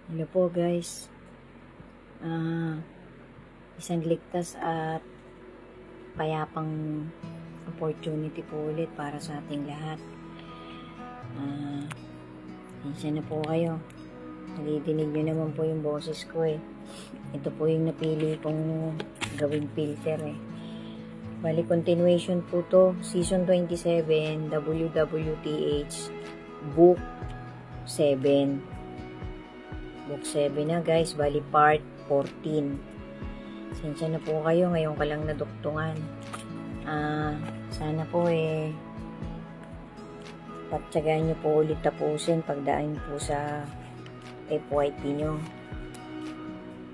Hello po guys. Ah, Isang ligtas at payapang opportunity po ulit para sa ating lahat. Pasensya na po kayo. Nadidinig nyo naman po yung boses ko eh. Ito po yung napili kong gawing filter eh. Bali, continuation po to. Season 27, WWTH, Book 7. Book 7 na guys. Bali, part 14. Pasensya na po kayo. Ngayon ka lang naduktungan. Sana po pagtsagaan nyo po ulit tapusin pagdaan po sa FYP nyo.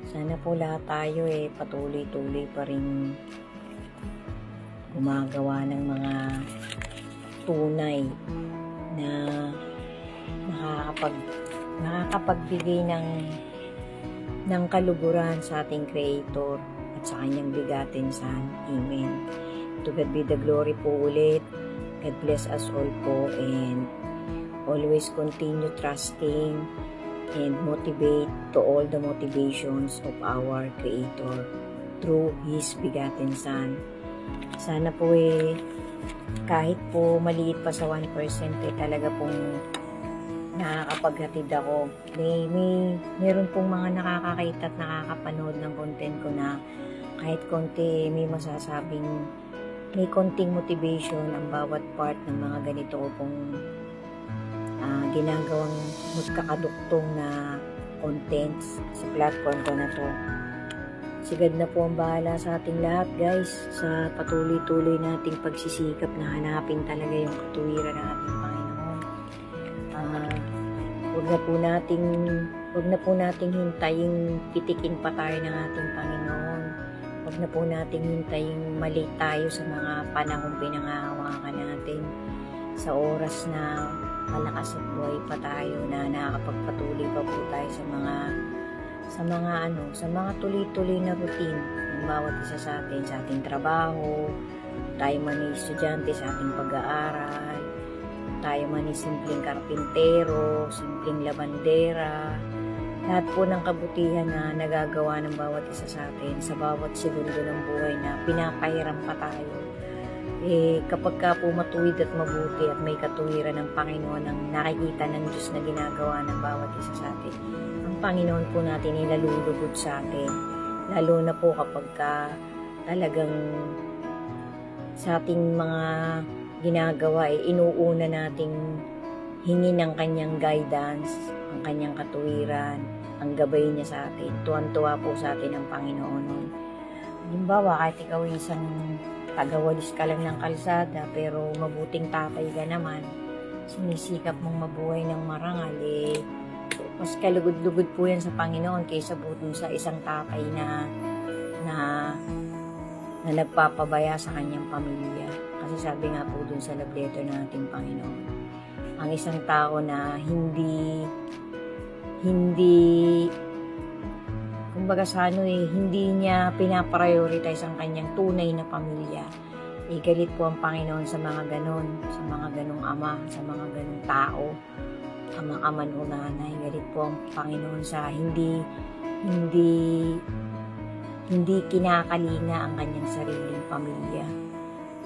Sana po lahat tayo patuloy-tuloy pa rin gumagawa ng mga tunay na nakakapagbigay ng kaluguran sa ating Creator at sa kanyang bigatin Son. Amen. To God be the glory po ulit. God bless us all po, and always continue trusting and motivate to all the motivations of our Creator through His begotten Son. Sana po kahit po maliit pa sa 1% talaga pong nakakapaghatid ako. Meron pong mga nakakakita at nakakapanood ng content ko na kahit konti may masasabing may konting motivation ang bawat part ng mga ganito ko pong ginagawang magkakaduktong na contents sa platform ko na to. Sigad na po ang bahala sa ating lahat guys, sa patuloy-tuloy nating pagsisikap na hanapin talaga yung katuwiran ng ating Panginoon. Huwag na po nating hintayin pitikin pa tayo ng ating Panginoon. Huwag na po nating hintayin mali tayo sa mga panahong pinangahawakan natin. Sa oras na malakas at buhay pa tayo, na nakakapagpatuloy pa po tayo sa mga tuloy-tuloy na routine ng bawat isa sa atin, sa ating trabaho, tayo man ay estudyante sa ating pag-aaral, tayo man ay simpleng karpintero, simpleng labandera, lahat po ng kabutihan na nagagawa ng bawat isa sa atin sa bawat segundo ng buhay na pinapahiram pa tayo. Kapag ka po matuwid at mabuti at may katuwiran ng Panginoon ang nakikita ng Diyos na ginagawa ng bawat isa sa atin, ang Panginoon po natin ay lalulugod sa atin. Lalo na po kapag ka talagang sa ating mga ginagawa inuuna nating hingin ng kanyang guidance, ang kanyang katuwiran, ang gabay niya sa atin. Tuwan-tuwa po sa atin ang Panginoon. Halimbawa, kahit ikaw isang tagawalis ka lang ng kalsada, pero mabuting tatay ka naman, sinisikap mong mabuhay ng marangal, mas kalugod-lugod po yan sa Panginoon kaysa po dun sa isang tatay na nagpapabaya sa kanyang pamilya. Kasi sabi nga po dun sa love letter ng ating Panginoon, ang isang tao na hindi kumbaga hindi niya pinaprioritize ang kanyang tunay na pamilya. Galit po ang Panginoon sa mga ganong ama, sa mga ganong tao, ama o nanay. Galit po ang Panginoon sa hindi kinakalinga ang kanyang sariling pamilya.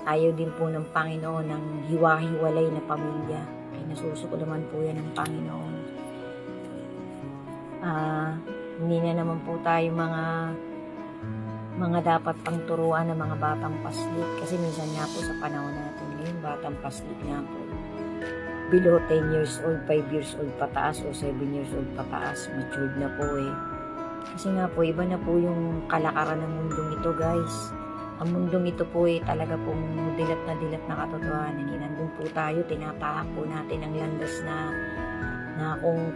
Ayaw din po ng Panginoon ng hiwa-hiwalay na pamilya. Ay nasusuko naman po yan ng Panginoon. Hindi na naman po tayo mga dapat pang turuan ng mga batang paslit. Kasi minsan nga po sa panahon natin ngayon, batang paslit nga po. Below 10 years old, 5 years old pataas o 7 years old pataas, matured na po Kasi nga po, iba na po yung kalakaran ng mundong ito guys. Ang mundong ito po talaga pong dilat na katotohanan. Nandun po tayo, tinatahak po natin ang landas na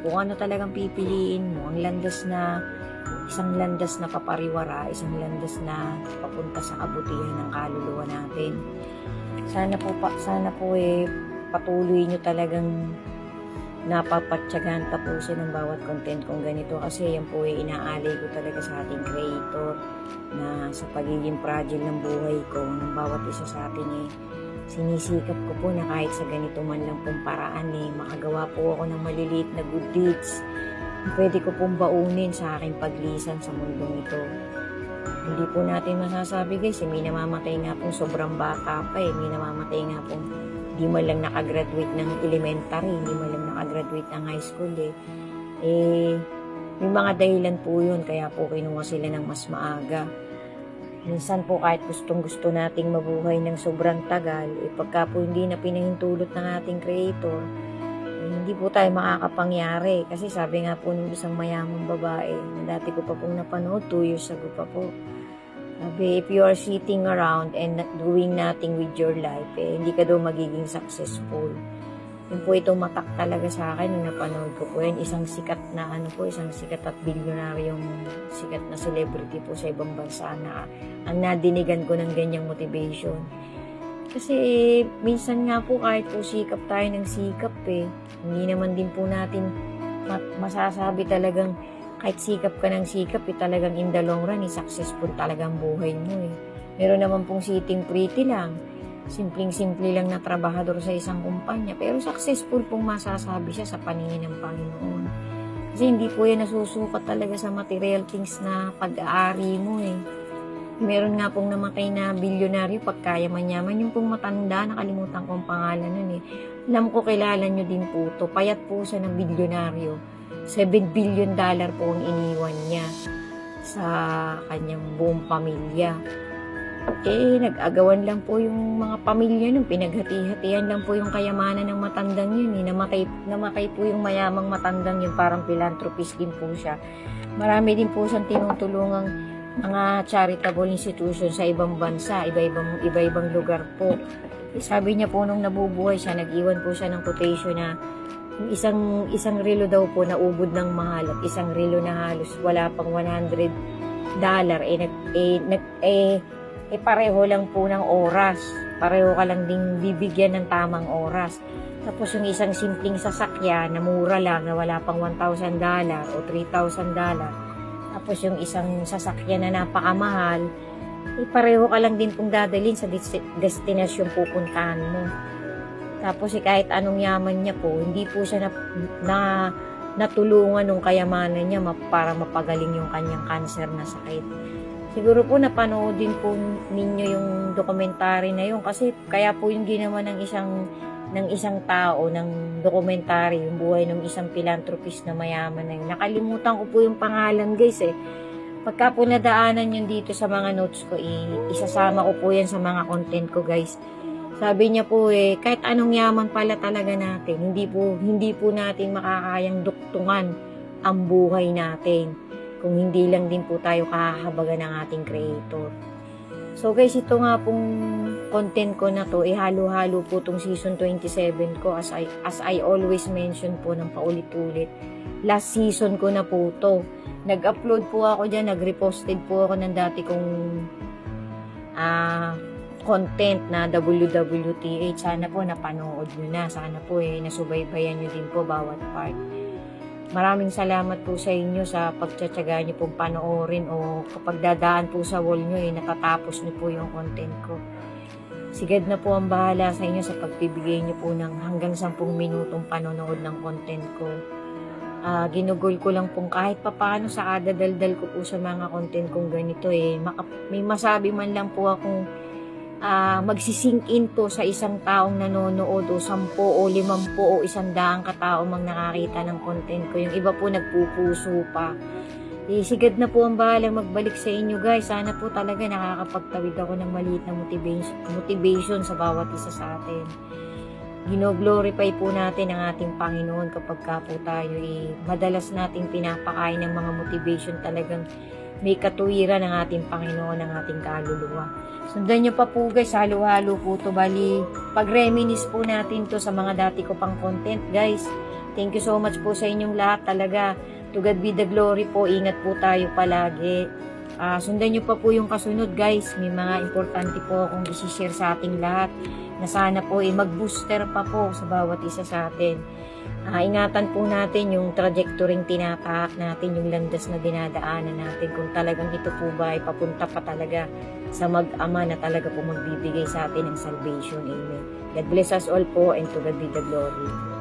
kung ano talagang pipiliin mo, ang landas na isang landas na papariwara, isang landas na papunta sa kabutihan ng kaluluwa natin. Sana po patuloy nyo talagang napapatyagan tapusin ng bawat content kong ganito, kasi yan po inaalay ko talaga sa ating Creator na sa pagiging fragile ng buhay ko, ng bawat isa sa atin sinisikap ko po na kahit sa ganito man lang pong paraan makagawa po ako ng maliliit na good deeds pwede ko pong baunin sa aking paglisan sa mundong ito. Hindi po natin masasabi guys, may namamatay nga pong sobrang bata pa may namamatay nga pong di man lang nakagraduate ng elementary, hindi man lang nakagraduate ng high school may mga dahilan po yun, kaya po kinuha sila ng mas maaga. Minsan po kahit gustong gusto nating mabuhay ng sobrang tagal, pagka po hindi na pinahintulot ng ating creator, hindi po tayo makakapangyari. Kasi sabi nga po ng isang mayamang babae, na dati ko pa pong napanood, 2 years ago pa po. Sabi, if you are sitting around and not doing nothing with your life, hindi ka daw magiging successful. Yun po itong matak talaga sa akin nung napanood ko po yan. Isang sikat at bilyonaryong sikat na celebrity po sa ibang bansa na ang nadinigan ko ng ganyang motivation. Kasi minsan nga po kahit po sikap tayo ng sikap hindi naman din po natin masasabi talagang kahit sikap ka ng sikap talagang in the long run successful talagang buhay mo Meron naman pong sitting pretty lang, simpleng-simple lang na trabahador sa isang kumpanya, pero successful pong masasabi siya sa paningin ng Panginoon. Kasi hindi po yan nasusukat talaga sa material things na pag-aari mo Meron nga pong namatay na bilyonaryo pagkayaman-yaman, yung pong matanda, nakalimutan ko ang pangalan nun Alam ko kilala nyo din po to, payat po siya ng bilyonaryo. $7 billion po ang iniwan niya sa kanyang buong pamilya. Nag-agawan lang po yung mga pamilya nun, pinaghati-hatian lang po yung kayamanan ng matandang yun namatay po yung mayamang matandang yun, parang philanthropist din po siya. Marami din po siyang tinutulungang mga charitable institution sa ibang bansa, iba-ibang lugar po. Sabi niya po nung nabubuhay siya, nag-iwan po siya ng quotation na isang relo daw po na ubod ng mahal at isang relo na halos wala pang $100 pareho lang po ng oras. Pareho ka lang ding bibigyan ng tamang oras. Tapos yung isang simpleng sasakyan na mura lang na wala pang $1,000 o $3,000. Tapos yung isang sasakyan na napakamahal, pareho ka lang din pong dadalhin sa destinasyon pupuntahan mo. Tapos kahit anong yaman niya po, hindi po siya natulungan ng kayamanan niya para mapagaling yung kanyang cancer na sakit. Siguro po napanood din po ninyo yung dokumentary na yun kasi kaya po yung ginawa ng isang tao ng dokumentary, yung buhay ng isang philanthropist na mayaman na yun. Nakalimutan ko po yung pangalan guys Pagka po nadaanan yun dito sa mga notes ko, isasama ko po yan sa mga content ko guys. Sabi niya po kahit anong yaman pala talaga natin, hindi po natin makakayang duktungan ang buhay natin kung hindi lang din po tayo kahabagan ng ating creator. So guys, ito nga pong content ko na to, halo-halo po tong season 27 ko as I always mention po ng paulit-ulit. Last season ko na po to. Nag-upload po ako dyan, nag-reposted po ako ng dati kong content na WWTH. Sana po napanood nyo na. Sana po nasubaybayan nyo din po bawat part. Maraming salamat po sa inyo sa pagtsatsaga nyo pong panoorin o kapag dadaan po sa wall nyo natatapos nyo po yung content ko. Sigad na po ang bahala sa inyo sa pagbibigay nyo po ng hanggang 10 minutong panonood ng content ko. Ginugol ko lang pong kahit papaano sa kadadaldal ko po sa mga content kong ganito may masabi man lang po akong magsisink in to sa isang taong nanonood o 10 o 50 o 100 katao mang nakakita ng content ko. Yung iba po nagpupuso pa. Sigad na po ang bahala magbalik sa inyo guys. Sana po talaga nakakapagtawid ako ng maliit na motivation sa bawat isa sa atin. Gino-glorify po natin ang ating Panginoon kapag ka po tayo madalas nating pinapakain ng mga motivation talagang may katuwiran ng ating Panginoon, ng ating kaluluwa. Sundan nyo pa po guys, halo-halo po to. Bali, pag-reminis po natin to sa mga dati ko pang content guys. Thank you so much po sa inyong lahat talaga. To God be the glory po. Ingat po tayo palagi. Sundan nyo pa po yung kasunod guys. May mga importante po akong isi-share sa ating lahat na sana po mag-booster pa po sa bawat isa sa atin. Ingatan po natin yung trajectory tinatahak natin, yung landas na dinadaanan natin, kung talagang ito po ba ay papunta pa talaga sa mag-ama na talaga po magbibigay sa atin ng salvation. Amen. God bless us all po and to God be the glory.